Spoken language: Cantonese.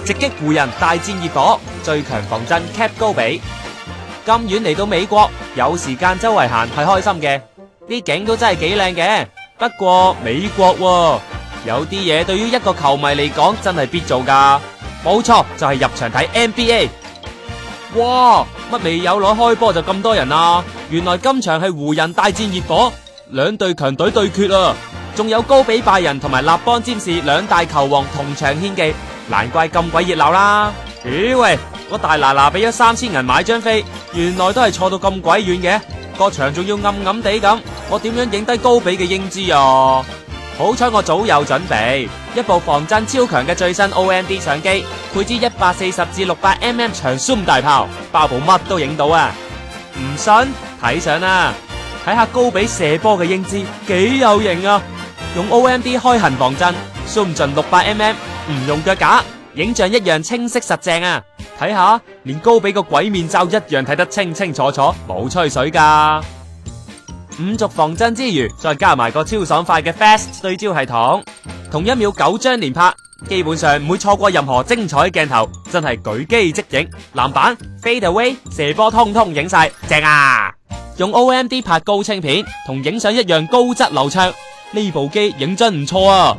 直擊湖人大戰熱火，最強防陣 Cap 高比。咁遠嚟到美國，有時間周圍行係開心嘅，啲景都真係幾靚嘅。不過美國喎，有啲嘢對於一個球迷嚟講真係必做噶，冇錯就係入場睇 NBA。哇，乜未有攞開波就咁多人啊？原來今場係湖人大戰熱火，兩隊強隊對決啊！仲有高比拜仁同埋立邦占士兩大球王同場獻技，難怪咁鬼熱鬧啦！咦喂，我大嗱嗱俾咗3000銀買張飛，原來都係坐到咁鬼遠嘅，個場仲要暗暗地咁，我點樣影低高比嘅英姿啊？好彩我早有準備，一部防震超強嘅最新 OMD 相機，配置140至600mm 長 zoom 大炮，包部乜都影到啊！唔信睇相啦，睇下高比射波嘅英姿幾有型啊！用 OMD 開痕防震 zoom 盡600mm， 唔用腳架，影像一樣清晰實正啊！睇下連高比個鬼面罩一樣睇得清清楚楚，冇吹水噶。五軸防震之餘，再加埋個超爽快嘅 Fast 對焦系統，同1秒9張連拍，基本上唔會錯過任何精彩鏡頭，真係舉機即影，籃板、fade away、射波通通影晒，正啊！用 OMD 拍高清片，同影相一樣高質流暢，呢部機影真唔錯啊！